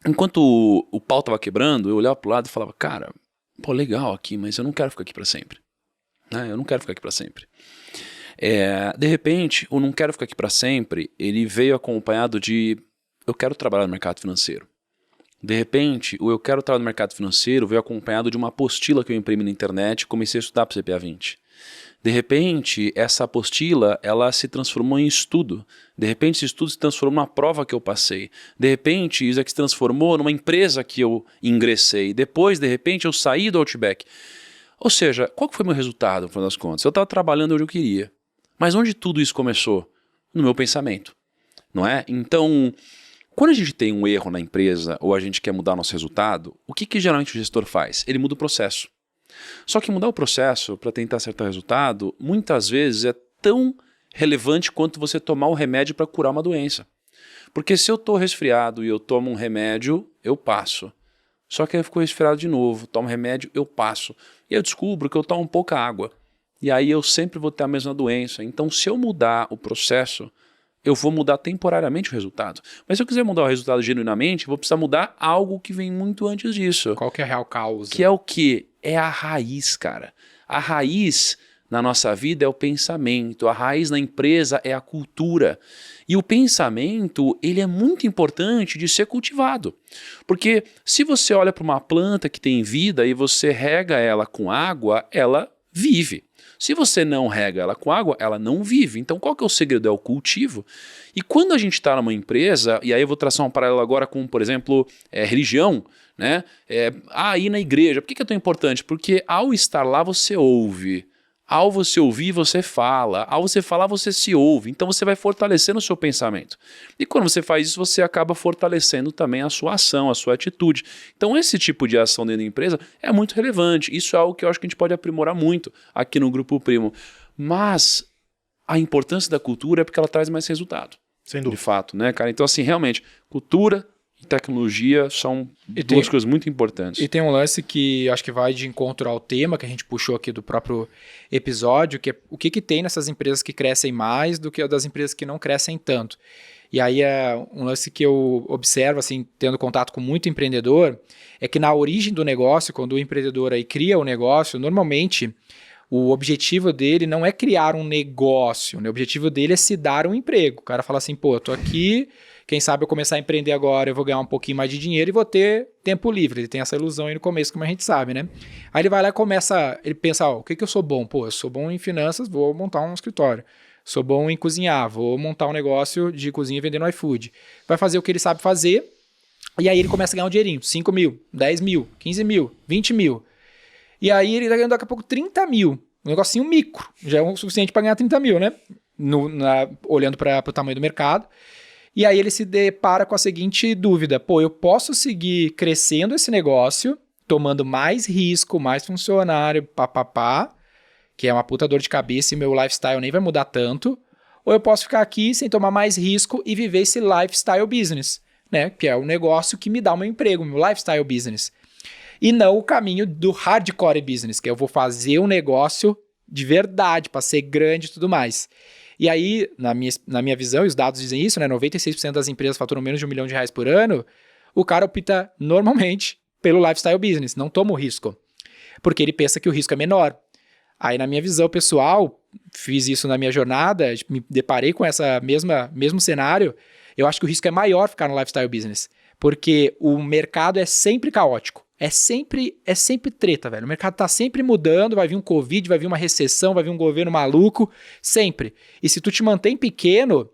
enquanto o pau tava quebrando, eu olhava pro lado e falava, cara, pô, legal aqui, mas eu não quero ficar aqui para sempre. Né? Eu não quero ficar aqui para sempre. De repente, o não quero ficar aqui para sempre, ele veio acompanhado de eu quero trabalhar no mercado financeiro. De repente, o eu quero trabalhar no mercado financeiro veio acompanhado de uma apostila que eu imprimi na internet e comecei a estudar para o CPA 20. De repente, essa apostila, ela se transformou em estudo. De repente, esse estudo se transformou numa prova que eu passei. De repente, isso aqui se transformou numa empresa que eu ingressei. Depois, de repente, eu saí do Outback. Ou seja, qual que foi o meu resultado, no final das contas? Eu estava trabalhando onde eu queria. Mas onde tudo isso começou? No meu pensamento. Não é? Então, quando a gente tem um erro na empresa ou a gente quer mudar nosso resultado, o que geralmente o gestor faz? Ele muda o processo. Só que mudar o processo para tentar acertar o resultado, muitas vezes é tão relevante quanto você tomar um remédio para curar uma doença. Porque se eu estou resfriado e eu tomo um remédio, eu passo. Só que aí eu fico resfriado de novo, tomo remédio, eu passo. E eu descubro que eu tomo pouca água. E aí eu sempre vou ter a mesma doença. Então, se eu mudar o processo, eu vou mudar temporariamente o resultado. Mas se eu quiser mudar o resultado genuinamente, eu vou precisar mudar algo que vem muito antes disso. Qual que é a real causa? Que é o quê? É a raiz, cara. A raiz na nossa vida é o pensamento. A raiz na empresa é a cultura. E o pensamento, ele é muito importante de ser cultivado. Porque se você olha para uma planta que tem vida e você rega ela com água, ela vive. Se você não rega ela com água, ela não vive. Então qual que é o segredo? É o cultivo. E quando a gente está numa empresa, e aí eu vou traçar um paralelo agora com, por exemplo, religião, né? Ir na igreja. Por que é tão importante? Porque ao estar lá você ouve. Ao você ouvir, você fala. Ao você falar, você se ouve. Então você vai fortalecendo o seu pensamento. E quando você faz isso, você acaba fortalecendo também a sua ação, a sua atitude. Então esse tipo de ação dentro da empresa é muito relevante. Isso é algo que eu acho que a gente pode aprimorar muito aqui no Grupo Primo. Mas a importância da cultura é porque ela traz mais resultado. Sem dúvida. De fato, né, cara? Então assim, realmente, cultura e tecnologia são duas coisas muito importantes. E tem um lance que acho que vai de encontro ao tema que a gente puxou aqui do próprio episódio, que é o que tem nessas empresas que crescem mais do que das empresas que não crescem tanto. E aí é um lance que eu observo, assim, tendo contato com muito empreendedor, é que na origem do negócio, quando o empreendedor aí cria o negócio, normalmente o objetivo dele não é criar um negócio, né? O objetivo dele é se dar um emprego. O cara fala assim, pô, eu tô aqui... Quem sabe eu começar a empreender agora, eu vou ganhar um pouquinho mais de dinheiro e vou ter tempo livre. Ele tem essa ilusão aí no começo, como a gente sabe, né? Aí ele vai lá e começa, ele pensa, o que eu sou bom? Pô, eu sou bom em finanças, vou montar um escritório. Sou bom em cozinhar, vou montar um negócio de cozinha vendendo iFood. Vai fazer o que ele sabe fazer e aí ele começa a ganhar um dinheirinho, 5 mil, 10 mil, 15 mil, 20 mil. E aí ele tá ganhando daqui a pouco 30 mil, um negocinho micro, já é o suficiente para ganhar 30 mil, né? Olhando para o tamanho do mercado. E aí ele se depara com a seguinte dúvida, pô, eu posso seguir crescendo esse negócio, tomando mais risco, mais funcionário, papapá, que é uma puta dor de cabeça e meu lifestyle nem vai mudar tanto, ou eu posso ficar aqui sem tomar mais risco e viver esse lifestyle business, né? Que é o negócio que me dá o meu emprego, meu lifestyle business. E não o caminho do hardcore business, que eu vou fazer um negócio de verdade, para ser grande e tudo mais. E aí, na minha visão, e os dados dizem isso, né? 96% das empresas faturam menos de R$1 milhão por ano, o cara opta normalmente pelo lifestyle business, não toma o risco, porque ele pensa que o risco é menor. Aí, na minha visão pessoal, fiz isso na minha jornada, me deparei com essa mesmo cenário, eu acho que o risco é maior ficar no lifestyle business, porque o mercado é sempre caótico. É sempre treta, velho. O mercado tá sempre mudando, vai vir um Covid, vai vir uma recessão, vai vir um governo maluco, sempre. E se tu te mantém pequeno,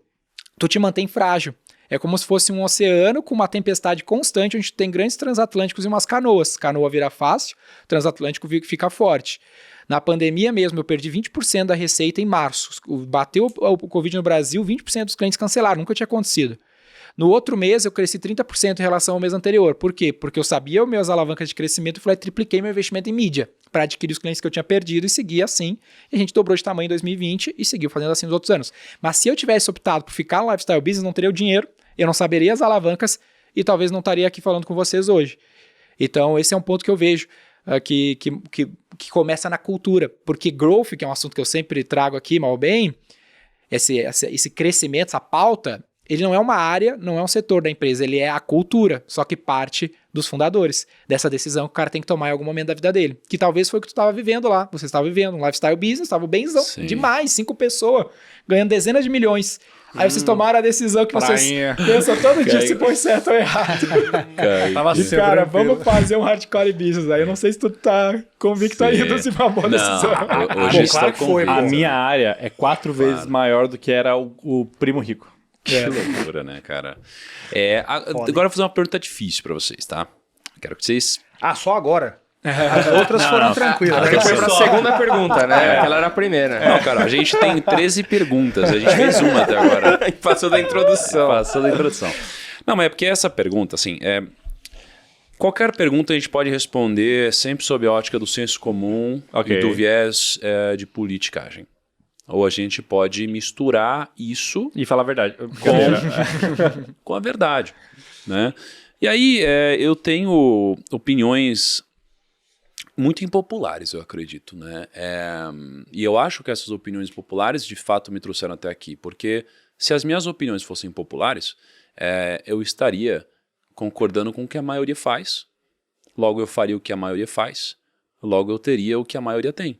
tu te mantém frágil. É como se fosse um oceano com uma tempestade constante, onde tem grandes transatlânticos e umas canoas. Canoa vira fácil, transatlântico fica forte. Na pandemia mesmo, eu perdi 20% da receita em março. Bateu o Covid no Brasil, 20% dos clientes cancelaram, nunca tinha acontecido. No outro mês, eu cresci 30% em relação ao mês anterior. Por quê? Porque eu sabia as minhas alavancas de crescimento e falei, tripliquei meu investimento em mídia para adquirir os clientes que eu tinha perdido e seguir assim. E a gente dobrou de tamanho em 2020 e seguiu fazendo assim nos outros anos. Mas se eu tivesse optado por ficar no lifestyle business, não teria o dinheiro, eu não saberia as alavancas e talvez não estaria aqui falando com vocês hoje. Então, esse é um ponto que eu vejo que começa na cultura. Porque growth, que é um assunto que eu sempre trago aqui, mal ou bem, esse crescimento, essa pauta, ele não é uma área, não é um setor da empresa, ele é a cultura, só que parte dos fundadores, dessa decisão que o cara tem que tomar em algum momento da vida dele. Que talvez foi o que tu estava vivendo lá. Você estava vivendo um lifestyle business, estava benzão, demais, 5 pessoas, ganhando dezenas de milhões. Aí vocês tomaram a decisão que vocês pensam todo dia se foi certo ou errado. Cara, vamos fazer um hardcore business. Aí eu não sei se tu tá convicto ainda se foi uma boa decisão. Hoje claro que foi. A minha área é 4 vezes maior do que era o primo rico. Que loucura, né, cara? Agora eu vou fazer uma pergunta difícil pra vocês, tá? Quero que vocês... Só agora? As outras foram tranquilas. Porque foi pra segunda pergunta, né? Aquela era a primeira. Não, cara, a gente tem 13 perguntas. A gente fez uma até agora. Passou da introdução. Passou da introdução. Não, mas é porque essa pergunta, assim, qualquer pergunta a gente pode responder sempre sob a ótica do senso comum e do viés de politicagem. Ou a gente pode misturar isso... E falar a verdade. Com a verdade, né? E aí eu tenho opiniões muito impopulares, eu acredito, né? E eu acho que essas opiniões populares de fato me trouxeram até aqui, porque se as minhas opiniões fossem populares, eu estaria concordando com o que a maioria faz, logo eu faria o que a maioria faz, logo eu teria o que a maioria tem.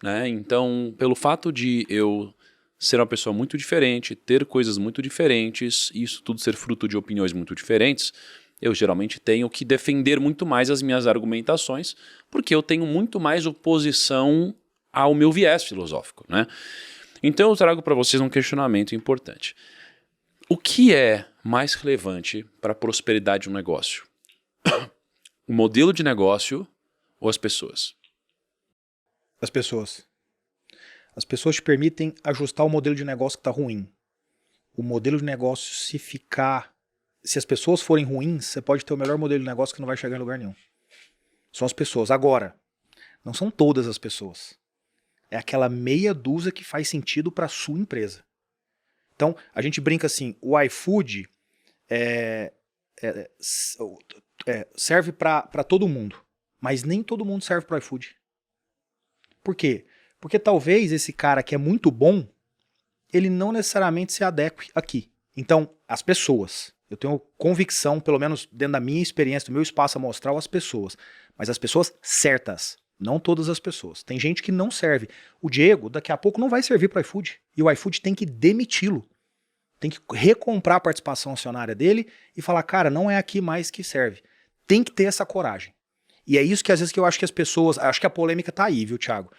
Né? Então, pelo fato de eu ser uma pessoa muito diferente, ter coisas muito diferentes, isso tudo ser fruto de opiniões muito diferentes, eu geralmente tenho que defender muito mais as minhas argumentações, porque eu tenho muito mais oposição ao meu viés filosófico. Né? Então eu trago para vocês um questionamento importante. O que é mais relevante para a prosperidade de um negócio? O modelo de negócio ou as pessoas? As pessoas. As pessoas te permitem ajustar o modelo de negócio que está ruim. O modelo de negócio, se as pessoas forem ruins, você pode ter o melhor modelo de negócio que não vai chegar em lugar nenhum. São as pessoas. Agora, não são todas as pessoas. É aquela meia dúzia que faz sentido para a sua empresa. Então, a gente brinca assim, o iFood serve para todo mundo, mas nem todo mundo serve para o iFood. Por quê? Porque talvez esse cara que é muito bom, ele não necessariamente se adeque aqui. Então, as pessoas. Eu tenho convicção, pelo menos dentro da minha experiência, do meu espaço amostral, as pessoas. Mas as pessoas certas. Não todas as pessoas. Tem gente que não serve. O Diego, daqui a pouco, não vai servir para o iFood. E o iFood tem que demiti-lo. Tem que recomprar a participação acionária dele e falar, cara, não é aqui mais que serve. Tem que ter essa coragem. E é isso que às vezes que eu acho que as pessoas... Acho que a polêmica tá aí, viu, Thiago?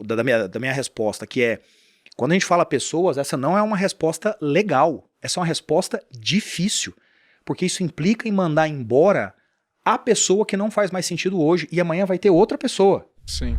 Da minha resposta, que é... Quando a gente fala pessoas, essa não é uma resposta legal. Essa é uma resposta difícil. Porque isso implica em mandar embora a pessoa que não faz mais sentido hoje e amanhã vai ter outra pessoa. Sim.